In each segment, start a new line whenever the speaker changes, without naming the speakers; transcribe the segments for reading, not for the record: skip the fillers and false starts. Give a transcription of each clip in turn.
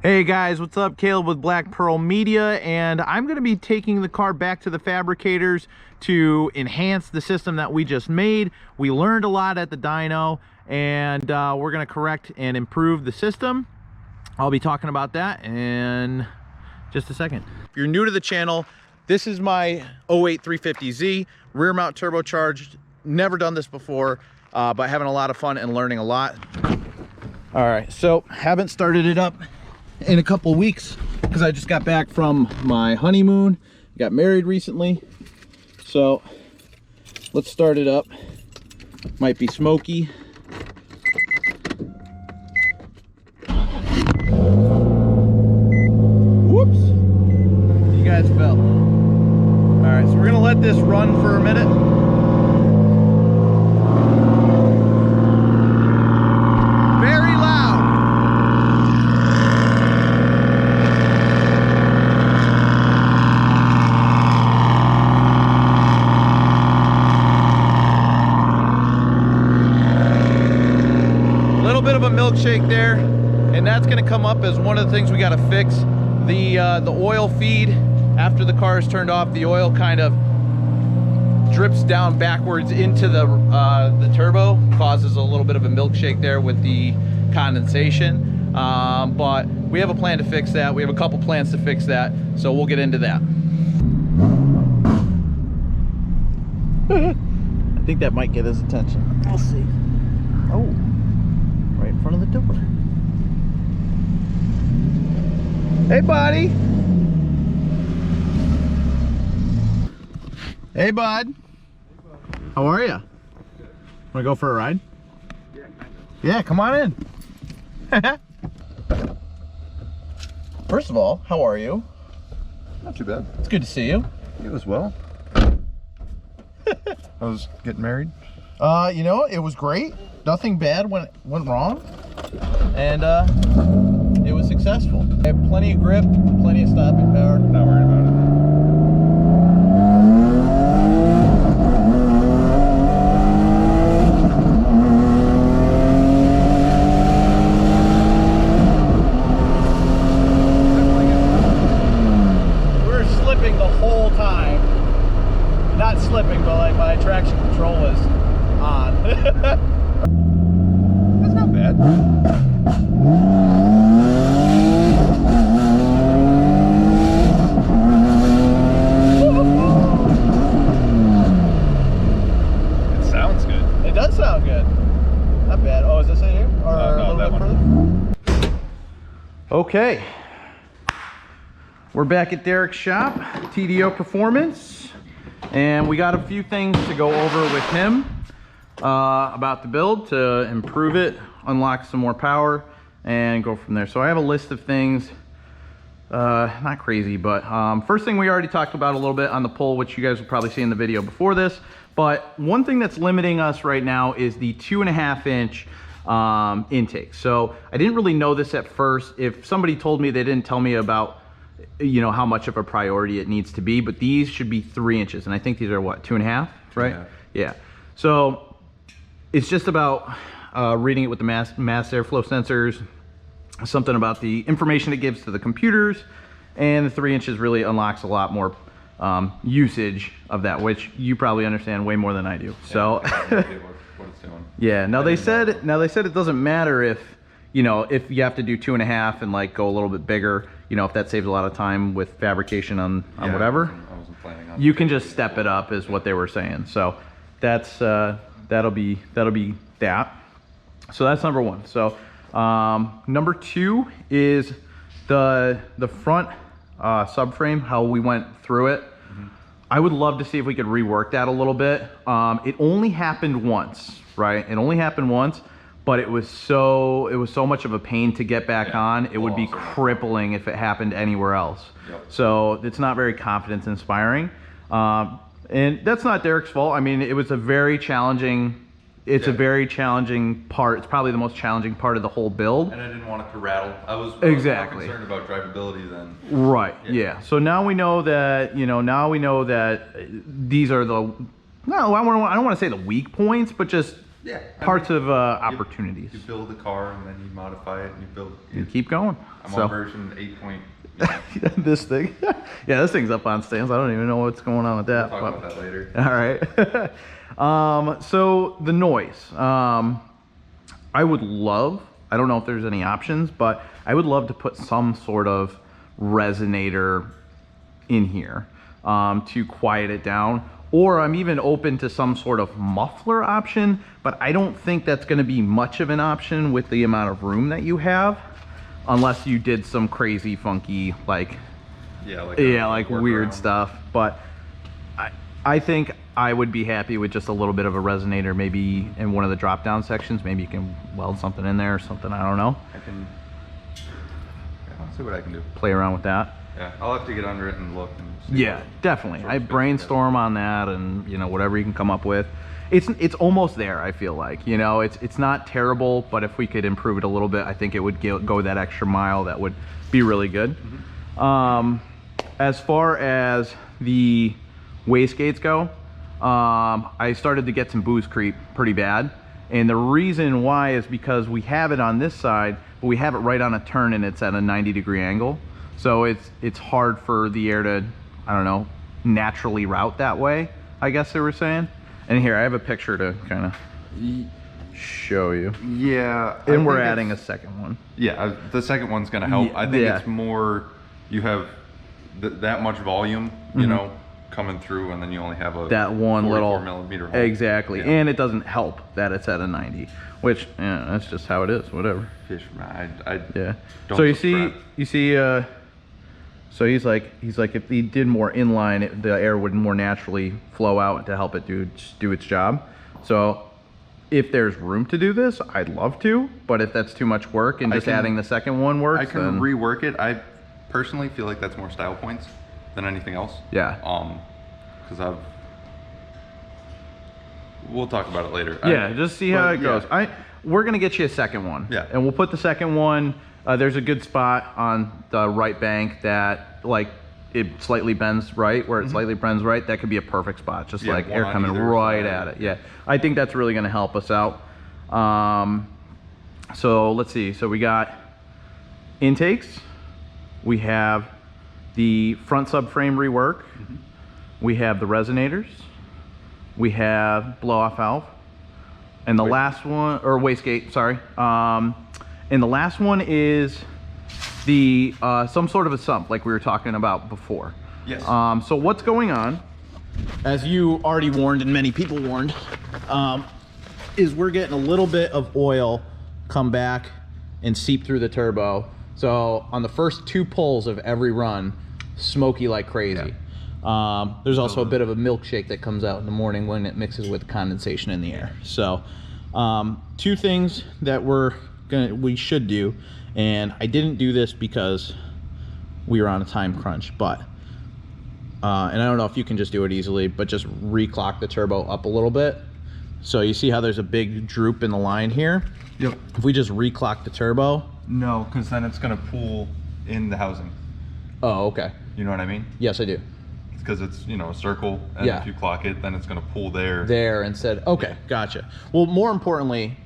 Hey guys, what's up? Caleb with Black Pearl Media, and I'm going to be taking the car back to the fabricators to enhance the system that we just made. We learned a lot at the dyno, and we're going to correct and improve the system. I'll be talking about that in just a second. If you're new to the channel, this is my 08 350Z, rear mount turbocharged. Never done this before, but having a lot of fun and learning a lot. All right, so haven't started it up in a couple weeks because I just got back from my honeymoon. Got married recently, so let's start it up. Might be smoky. Whoops, you guys fell. All right, so we're gonna let this run for a minute. Milkshake there, and that's going to come up as one of the things we got to fix. The oil feed, after the car is turned off, the oil kind of drips down backwards into the turbo, causes a little bit of a milkshake there with the condensation, but we have a plan to fix that. We have a couple plans to fix that, so we'll get into that. I think that might get his attention. We'll see. Oh, right in front of the door. Hey, buddy. Hey, bud. How are you? Want to go for a ride? Yeah, kind of. Yeah, come on in. First of all, how are you?
Not too bad.
It's good to see you.
You as well. I was getting married.
You know, it was great. Nothing bad went wrong, and it was successful. I have plenty of grip, plenty of stopping power. Not worried about it. We were slipping the whole time. Not slipping, but like my traction control was on.
That's not bad. It sounds good.
It does sound good. Not bad. Oh, is this it here? Or
no,
a little bit further? Okay. We're back at Derek's shop, TDO Performance, and we got a few things to go over with him about the build to improve it, unlock some more power, and go from there. So I have a list of things, not crazy, but first thing we already talked about a little bit on the pull, which you guys will probably see in the video before this, but one thing that's limiting us right now is the 2.5 inch intake. So I didn't really know this at first. If somebody told me, they didn't tell me about, you know, how much of a priority it needs to be, but these should be 3 inches, and I think these are what, 2.5, right? 2.5. Yeah. So it's just about reading it with the mass airflow sensors, something about the information it gives to the computers, and the 3 inches really unlocks a lot more usage of that, which you probably understand way more than I do. Yeah, so
what it's doing.
Yeah. Now they said it doesn't matter if, you know, if you have to do 2.5 and like go a little bit bigger, you know, if that saves a lot of time with fabrication on whatever,
I wasn't planning on.
You can just step it up, is what they were saying. So that's that'll be that. So that's number one. So number two is the front subframe, how we went through it. I would love to see if we could rework that a little bit. It only happened once, right? It only happened once, but it was so much of a pain to get back on. It would be crippling if it happened anywhere else. Yep. So it's not very confidence inspiring. And that's not Derek's fault. I mean, it was a very challenging, a very challenging part. It's probably the most challenging part of the whole build.
And I didn't want it to rattle. I was
exactly
more concerned about drivability than.
Right, yeah. So now we know that, you know, these are the, no, I don't want to say the weak points, but just
Yeah.
parts of opportunities.
You build the car and then you modify it and you build.
You keep going.
I'm
So
on version 8.
this thing, yeah, this thing's up on stands. I don't even know what's going on with that.
We'll talk
but-
about that later.
All right. So the noise. I would love, I don't know if there's any options, but I would love to put some sort of resonator in here to quiet it down. Or I'm even open to some sort of muffler option, but I don't think that's going to be much of an option with the amount of room that you have, unless you did some crazy, funky, like weird stuff. But I think I would be happy with just a little bit of a resonator, maybe in one of the drop down sections. Maybe you can weld something in there or something. I don't know.
I'll see what I can do.
Play around with that.
Yeah, I'll have to get under it and look. And see
Yeah, definitely.
sort
I
of fits
brainstorm on that, and you know, whatever you can come up with. It's almost there. I feel like, you know, it's not terrible, but if we could improve it a little bit, I think it would go that extra mile. That would be really good. As far as the wastegates go, I started to get some boost creep pretty bad, and the reason why is because we have it on this side, but we have it right on a turn, and it's at a 90-degree angle. So it's hard for the air to, I don't know, naturally route that way, I guess they were saying. And here, I have a picture to kind of show you.
Yeah.
And we're adding a second one.
Yeah, the second one's going to help. I think
Yeah.
it's more, you have that much volume, you know, coming through, and then you only have a
That one
44
little
millimeter hole.
Exactly.
Yeah.
And it doesn't help that it's at a 90, which, yeah, that's just how it is, whatever.
Fish, I
Yeah.
don't
So you
subscribe.
see, so he's like, if he did more inline, the air would more naturally flow out to help it do its job. So if there's room to do this, I'd love to, but if that's too much work and just adding the second one works,
I can
then
rework it. I personally feel like that's more style points than anything else.
yeah.
Because we'll talk about it later.
Yeah, just see how it goes.
yeah.
We're gonna get you a second one.
Yeah.
And we'll put the second one. There's a good spot on the right bank that like it slightly bends right, where it slightly bends right. That could be a perfect spot, just
Yeah,
like
one
air
on
coming
either
right
side.
at it. Yeah, I think that's really gonna help us out. So let's see. So we got intakes. We have the front subframe rework. We have the resonators. We have blow-off valve. And the last one, or wastegate, sorry. And the last one is the some sort of a sump, like we were talking about before.
Yes.
So what's going on, as you already warned and many people warned, is we're getting a little bit of oil come back and seep through the turbo. So on the first 2 pulls of every run, smoky like crazy. There's also a bit of a milkshake that comes out in the morning when it mixes with condensation in the air. So 2 things that we should do, and I didn't do this because we were on a time crunch, but and I don't know if you can just do it easily, but just reclock the turbo up a little bit. So you see how there's a big droop in the line here?
Yep.
If we just reclock the turbo.
No, because then it's going to pool in the housing.
Oh, okay.
You know what I mean?
Yes, I do.
Because it's, you know, a circle, and
Yeah.
if you clock it, then it's going to pool there.
There instead. Okay, gotcha. Well, more importantly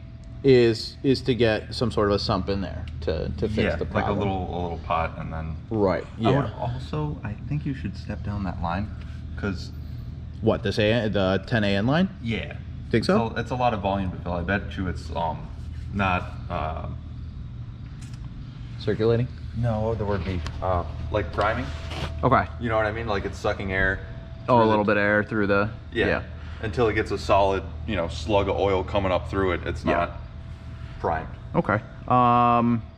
is to get some sort of a sump in there to fix
Yeah,
the
like
problem.
a little pot, and then.
Right.
I would
Yeah.
also, I think you should step down that line, because.
What, this the 10 AN line?
Yeah.
Think so?
It's a lot of volume to fill. I bet you it's not
Circulating.
no, what would the word be? Like priming.
Okay.
You know what I mean? Like it's sucking air.
Oh, a
through
little
the-
bit of air through the.
Yeah. Until it gets a solid, you know, slug of oil coming up through it. It's
Yeah.
not primed.
Okay.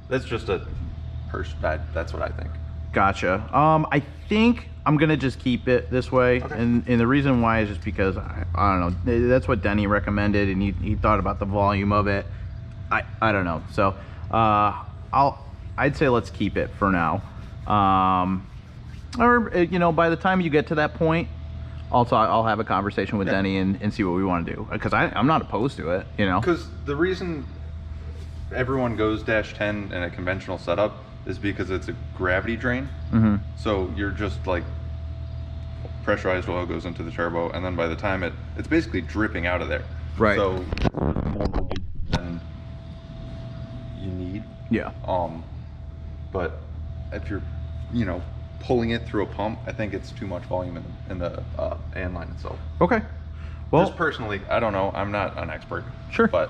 That's just a that's what I think.
Gotcha. I think I'm gonna just keep it this way,
Okay.
and the reason why is just because I don't know. That's what Denny recommended, and he thought about the volume of it. I don't know. So I'd say let's keep it for now. Or you know, by the time you get to that point, I'll have a conversation with
Yeah.
Denny and see what we want to do, because I'm not opposed to it. You know.
Because the reason everyone goes -10 in a conventional setup is because it's a gravity drain.
Mm-hmm.
So you're just like pressurized oil goes into the turbo, and then by the time it's basically dripping out of there.
Right.
So it's more movement than you need.
Yeah.
But if you're, pulling it through a pump, I think it's too much volume in the AN line itself.
Okay. Well,
Just personally, I don't know. I'm not an expert.
Sure.
But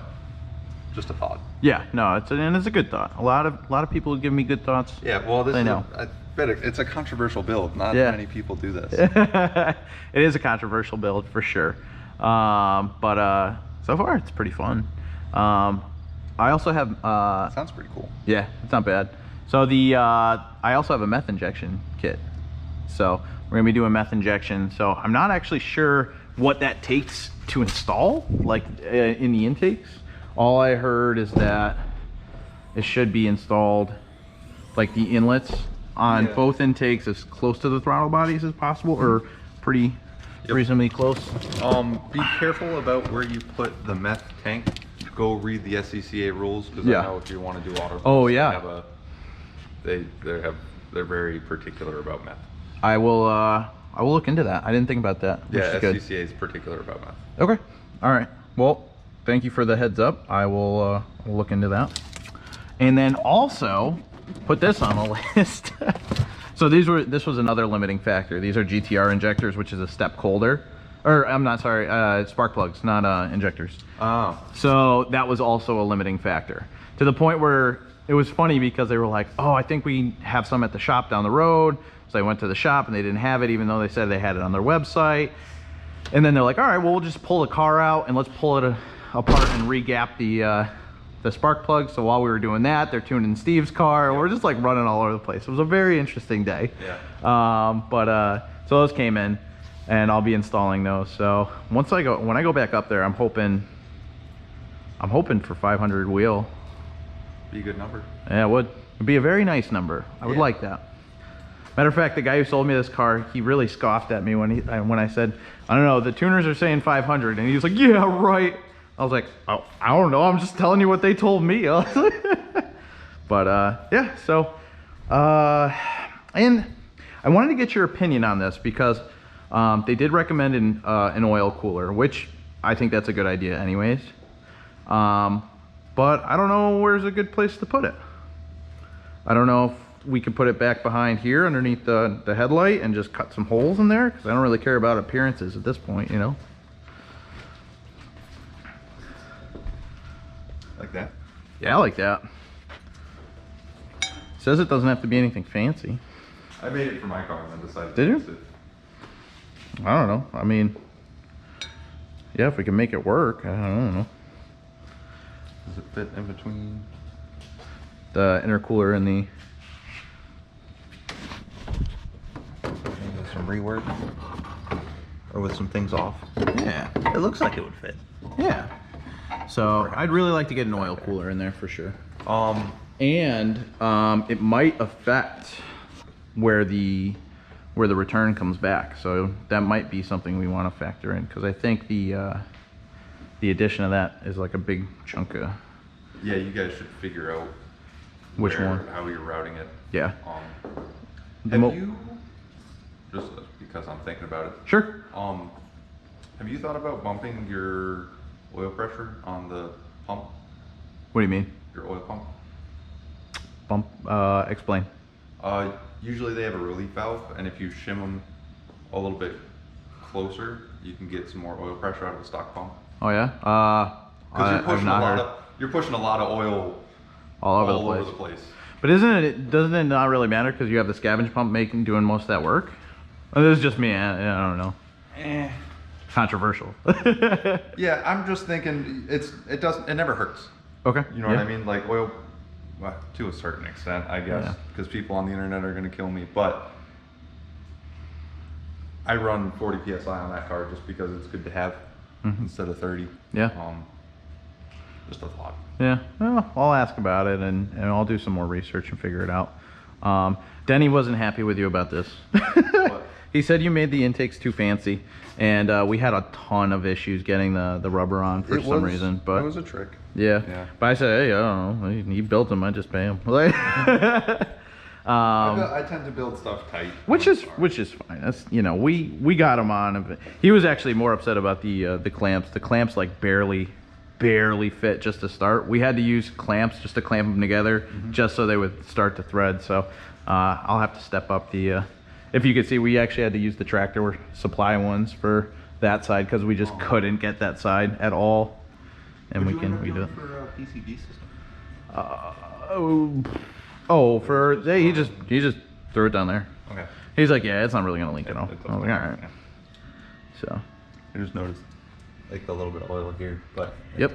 just a thought.
yeah, no, it's a good thought. A lot of people give me good thoughts.
Yeah. Well, this
I
is.
know.
I bet it's a controversial build. Not
Yeah.
many people do this.
It is a controversial build for sure. But so far it's pretty fun. I also have
Sounds pretty cool.
yeah, it's not bad. So I also have a meth injection kit. So we're gonna be doing meth injection. So I'm not actually sure what that takes to install, like in the intakes. All I heard is that it should be installed, like the inlets on
Yeah.
both intakes as close to the throttle bodies as possible, or pretty reasonably close.
Be careful about where you put the meth tank. Go read the SCCA rules, because
Yeah.
I know if you want to do auto.
Oh, yeah.
They're very particular about meth.
I will look into that. I didn't think about that. Which
Yeah,
is good.
SCCA is particular about meth.
Okay. All right. Well, thank you for the heads up. I will look into that. And then also put this on a list. So this was another limiting factor. These are GTR injectors, which is a step colder. Or I'm not sorry, spark plugs, not injectors.
Oh.
So that was also a limiting factor, to the point where it was funny because they were like, oh, I think we have some at the shop down the road. So I went to the shop and they didn't have it, even though they said they had it on their website. And then they're like, all right, well, we'll just pull the car out and let's pull it apart and re-gap the spark plug. So while we were doing that, they're tuning Steve's car. And we're just like running all over the place. It was a very interesting day.
Yeah.
So those came in and I'll be installing those. So when I go back up there, I'm hoping for 500 wheel.
Be a good number.
Yeah, it would. It'd be a very nice number. I would
Yeah.
like that. Matter of fact, the guy who sold me this car, he really scoffed at me when I said, I don't know, the tuners are saying 500, and he was like, yeah, right. I was like, oh, I don't know, I'm just telling you what they told me. But yeah, so and I wanted to get your opinion on this because they did recommend an oil cooler, which I think that's a good idea anyways. But I don't know where's a good place to put it. I don't know if we could put it back behind here underneath the headlight and just cut some holes in there, because I don't really care about appearances at this point, you know.
Like that?
Yeah, I like that. Says it doesn't have to be anything fancy.
I made it for my car and then decided
Did
to
you?
use it.
I don't know. I mean, yeah, if we can make it work, I don't know.
Does it fit in between?
The intercooler and the...
Maybe some rework? Or with some things off?
Yeah,
It looks like it would fit.
yeah. So I'd really like to get an oil cooler in there for sure. And it might affect where the return comes back, so that might be something we want to factor in, because I think the addition of that is like a big chunk of...
Yeah, you guys should figure out
Which one?
how you're routing it.
Yeah.
Have you, just because I'm thinking about it,
Sure.
have you thought about bumping your oil pressure on the pump,
What do you mean?
your oil pump?
Bump? Explain.
Usually they have a relief valve, and if you shim them a little bit closer, you can get some more oil pressure out of the stock pump.
Oh yeah?
Because
I've not heard.
you're pushing a lot of oil
All over the place.
place.
But doesn't it not really matter because you have the scavenge pump doing most of that work? Well, this is just me. I don't know. Controversial.
Yeah, I'm just thinking it never hurts.
Okay.
You know what I mean? Like oil, well, to a certain extent, I guess,
Yeah.
because people on the internet are going to kill me. But I run 40 psi on that car just because it's good to have instead of 30.
Yeah.
Just a thought.
Yeah. Well, I'll ask about it and I'll do some more research and figure it out. Denny wasn't happy with you about this.
What?
He said you made the intakes too fancy, and we had a ton of issues getting the rubber on for some reason. But
it was a trick.
yeah.
Yeah.
But I said, hey, I don't know. He built them. I just pay him. Like,
I tend to build stuff tight.
Which is fine. That's, you know, we got him on. He was actually more upset about the clamps. The clamps like barely fit just to start. We had to use clamps just to clamp them together, just so they would start to thread. So I'll have to step up the. If you could see, we actually had to use the tractor supply ones for that side because we just couldn't get that side at all. And we do it
for a PCB system.
He just threw it down there.
Okay.
He's like, yeah, it's not really gonna leak at all.
It's
I was like, all right.
Yeah.
So.
I just noticed like a little bit of oil here, but
Yep.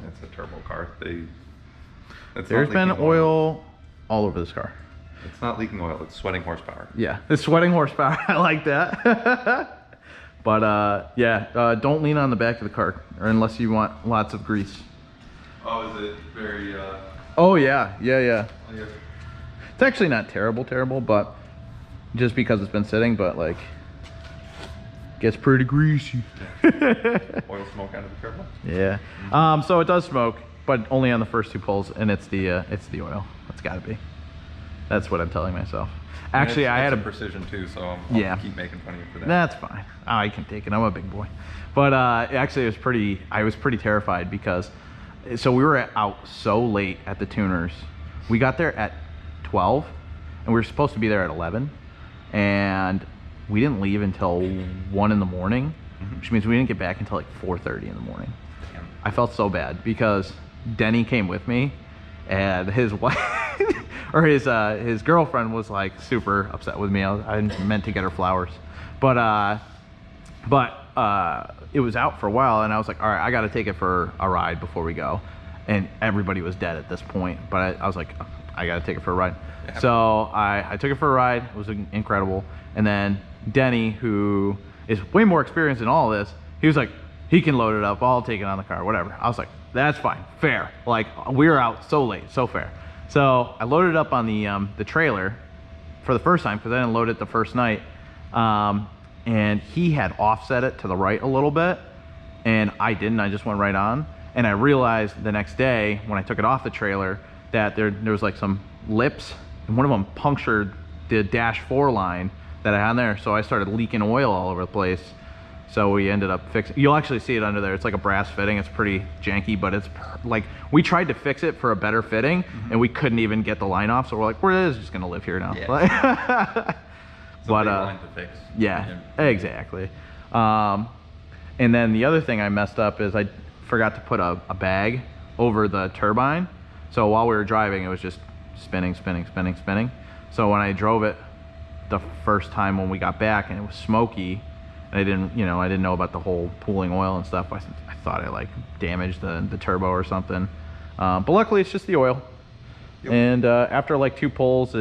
It's a turbo car.
There's been oil all over this car.
It's not leaking oil. It's sweating horsepower.
Yeah, it's sweating horsepower. I like that. But don't lean on the back of the car, or unless you want lots of grease.
Oh, is it very?
Oh yeah. It's actually not terrible, but just because it's been sitting, but like, gets pretty greasy.
Oil smoke out of the turbo.
Yeah. So it does smoke, but only on the first two pulls, and it's the oil. It's got to be. That's what I'm telling myself. Actually, I had a
precision too, so I'll keep making fun of you for that.
That's fine. I can take it. I'm a big boy. But actually, I was pretty terrified because, so we were out so late at the tuners. We got there at 12, and we were supposed to be there at 11, and we didn't leave until 1 in the morning, which means we didn't get back until like 4:30 in the morning.
Damn.
I felt so bad because Denny came with me, and his wife or his girlfriend was like super upset with me. I meant to get her flowers, but it was out for a while, and I was like, all right, I got to take it for a ride before we go. And everybody was dead at this point, but I was like, I got to take it for a ride. Yeah. So I took it for a ride. It was incredible. And then Denny, who is way more experienced in all of this, he was like, he can load it up. I'll take it on the car, whatever. I was like, that's fine, fair. Like, we were out so late, so fair. So I loaded it up on the trailer for the first time because I didn't load it the first night. And he had offset it to the right a little bit, and I didn't. I just went right on. And I realized the next day when I took it off the trailer that there was like some lips, and one of them punctured the dash 4 line that I had on there. So I started leaking oil all over the place. So we ended up fixing. You'll actually see it under there. It's like a brass fitting. It's pretty janky, but it's like, we tried to fix it for a better fitting, and we couldn't even get the line off. So we're like, we're just gonna live here now.
Yeah.
But
line to fix.
Yeah, exactly. And then the other thing I messed up is I forgot to put a bag over the turbine. So while we were driving, it was just spinning. So when I drove it the first time when we got back, and it was smoky, and I didn't know about the whole pooling oil and stuff. I thought I like damaged the turbo or something. But luckily it's just the oil. Yep. And after like 2 pulls,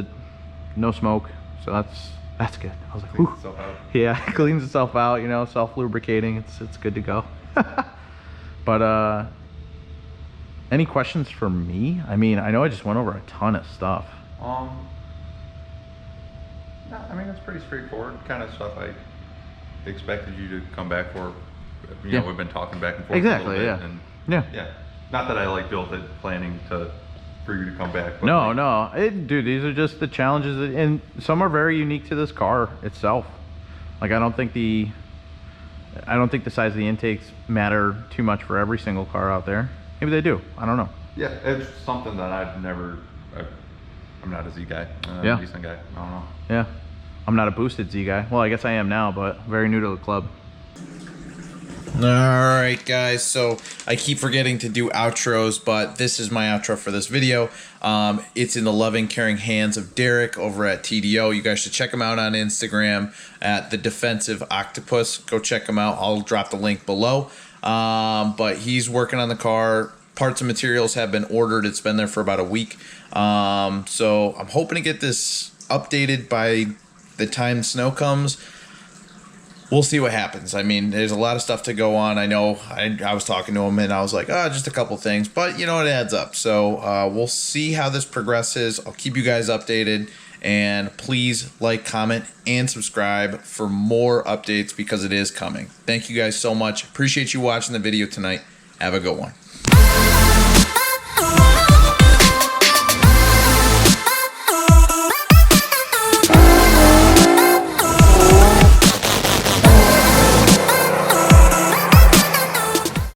no smoke. So that's good. I was like,
cleans itself out.
Yeah, it cleans itself out, self-lubricating. It's good to go. But any questions for me? I mean, I know I just went over a ton of stuff.
No, I mean, it's pretty straightforward kind of stuff I expected you to come back for. You know, we've been talking back and forth
exactly,
a little
bit,
yeah.
And
yeah. Not that I like built it planning for you to come back. But
no, dude, these are just the challenges, and some are very unique to this car itself. Like, I don't think the size of the intakes matter too much for every single car out there. Maybe they do. I don't know.
Yeah, it's something that I'm not a Z guy. I'm a decent guy. I don't know.
Yeah. I'm not a boosted Z guy. Well, I guess I am now, but very new to the club. Alright guys, so I keep forgetting to do outros, but this is my outro for this video. It's in the loving, caring hands of Derek over at TDO. You guys should check him out on Instagram at The Defensive Octopus. Go check him out. I'll drop the link below. But he's working on the car. Parts and materials have been ordered. It's been there for about a week. So I'm hoping to get this updated by the time snow comes. We'll see what happens. I mean, there's a lot of stuff to go on. I know I was talking to him and I was like, just a couple things, but it adds up. So we'll see how this progresses. I'll keep you guys updated, and please like, comment, and subscribe for more updates because it is coming. Thank you guys so much. Appreciate you watching the video tonight. Have a good one.